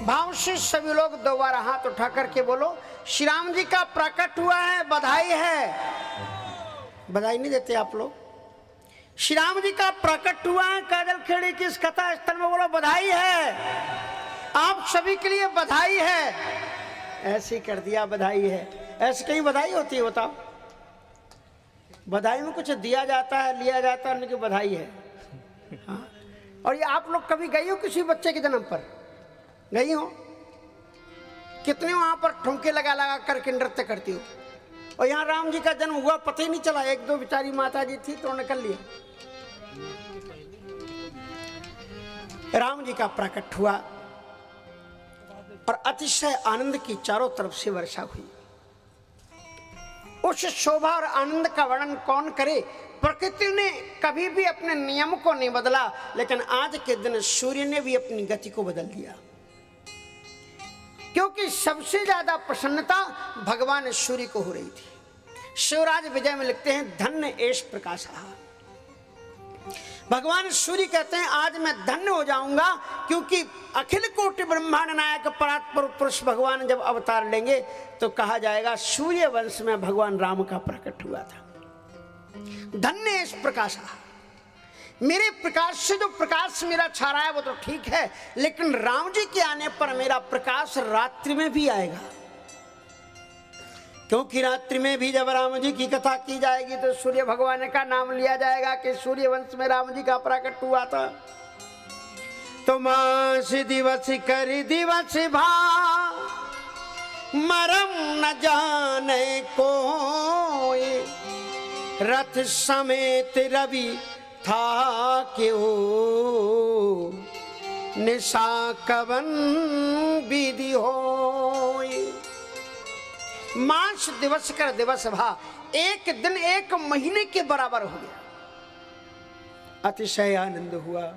भाव से सभी लोग दोबारा हाथ उठा करके बोलो, श्री राम जी का प्रकट हुआ है, बधाई है। बधाई नहीं देते आप लोग? श्री राम जी का प्रकट हुआ है काजल खेड़ी की इस कथा स्थल में, बोलो बधाई है। आप सभी के लिए बधाई है। ऐसे ही कर दिया, बधाई है। ऐसे कहीं बधाई होती है बताओ? बधाई में कुछ दिया जाता है, लिया जाता है, उनकी बधाई है। हाँ। और ये आप लोग कभी गई हो किसी बच्चे के जन्म पर? गई हो? कितने वहां पर ठुमके लगा लगा करके नृत्य करती हो? और यहाँ राम जी का जन्म हुआ पता ही नहीं चला। एक दो बेचारी माता जी थी तो निकल लिया। राम जी का प्रकट हुआ और अतिशय आनंद की चारों तरफ से वर्षा हुई। उस शोभा और आनंद का वर्णन कौन करे? प्रकृति ने कभी भी अपने नियम को नहीं बदला, लेकिन आज के दिन सूर्य ने भी अपनी गति को बदल दिया, क्योंकि सबसे ज्यादा प्रसन्नता भगवान सूर्य को हो रही थी। शिवराज विजय में लिखते हैं, धन्य एष प्रकाशः। भगवान सूर्य कहते हैं आज मैं धन्य हो जाऊंगा, क्योंकि अखिल कोटि ब्रह्मांड नायक परात्पर पुरुष भगवान जब अवतार लेंगे तो कहा जाएगा सूर्य वंश में भगवान राम का प्रकट हुआ था। धन्य इस प्रकाश, मेरे प्रकाश से जो प्रकाश मेरा छा रहा है वो तो ठीक है, लेकिन राम जी के आने पर मेरा प्रकाश रात्रि में भी आएगा, क्योंकि रात्रि में भी जब राम जी की कथा की जाएगी तो सूर्य भगवान का नाम लिया जाएगा कि सूर्य वंश में राम जी का प्रकट हुआ था। तो मास दिवस कर दिवस भा मरम न जाने कोई, रथ समेत रवि था क्यों, निशा कवन विधि होई। मास दिवस कर दिवस भा, एक दिन एक महीने के बराबर हो गया। अतिशय आनंद हुआ।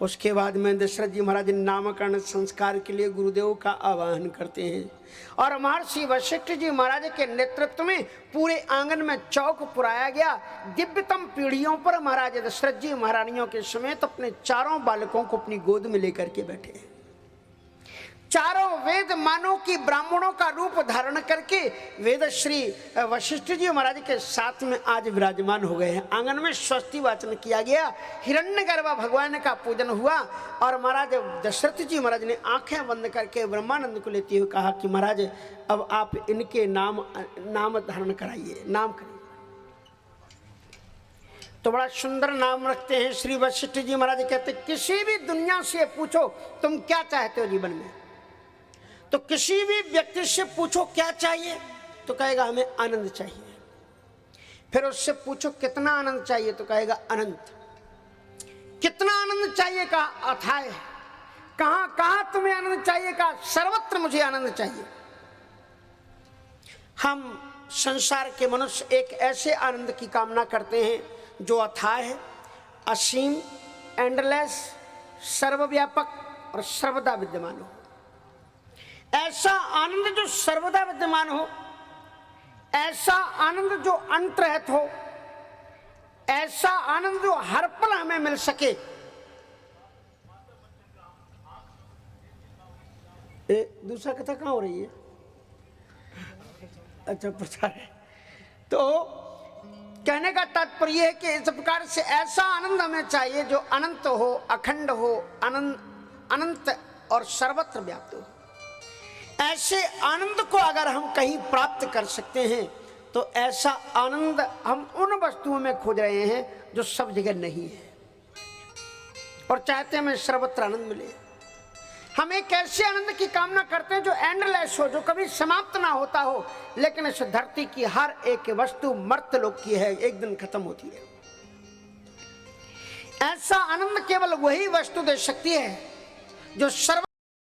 उसके बाद में दशरथ जी महाराज नामकरण संस्कार के लिए गुरुदेव का आवाहन करते हैं और महर्षि वशिष्ठ जी महाराज के नेतृत्व में पूरे आंगन में चौक पुराया गया। दिव्यतम पीढ़ियों पर महाराज दशरथ जी महारानियों के समेत अपने चारों बालकों को अपनी गोद में लेकर के बैठे हैं। चारों वेद मानव की ब्राह्मणों का रूप धारण करके वेद श्री वशिष्ठ जी महाराज के साथ में आज विराजमान हो गए हैं। आंगन में स्वस्ति वाचन किया गया, हिरण्यगर्भ भगवान का पूजन हुआ और महाराज दशरथ जी महाराज ने आंखें बंद करके ब्रह्मानंद को लेते हुए कहा कि महाराज अब आप इनके नाम धारण कराइए, नाम करिए। तो बड़ा सुंदर नाम रखते हैं श्री वशिष्ठ जी महाराज। कहते किसी भी दुनिया से पूछो तुम क्या चाहते हो जीवन में, तो किसी भी व्यक्ति से पूछो क्या चाहिए तो कहेगा हमें आनंद चाहिए। फिर उससे पूछो कितना आनंद चाहिए तो कहेगा अनंत। कितना आनंद चाहिए कहा अथाय। कहां कहां तुम्हें आनंद चाहिए कहा सर्वत्र मुझे आनंद चाहिए। हम संसार के मनुष्य एक ऐसे आनंद की कामना करते हैं जो अथाय है, असीम, एंडलेस, सर्वव्यापक और सर्वदा विद्यमान हो। ऐसा आनंद जो सर्वदा विद्यमान हो, ऐसा आनंद जो अंतरहित हो, ऐसा आनंद जो हर पल हमें मिल सके। दूसरा कथा कहाँ हो रही है? अच्छा प्रचार है। तो कहने का तात्पर्य है कि इस प्रकार से ऐसा आनंद हमें चाहिए जो अनंत हो, अखंड हो, अनंत और सर्वत्र व्याप्त हो। ऐसे आनंद को अगर हम कहीं प्राप्त कर सकते हैं तो ऐसा आनंद हम उन वस्तुओं में खोज रहे हैं जो सब जगह नहीं है और चाहते हैं हमें सर्वत्र आनंद मिले। हम एक ऐसे आनंद की कामना करते हैं जो एंडलेस हो, जो कभी समाप्त ना होता हो, लेकिन इस धरती की हर एक वस्तु मर्त्यलोक की है, एक दिन खत्म होती है। ऐसा आनंद केवल वही वस्तु दे सकती है जो सर्व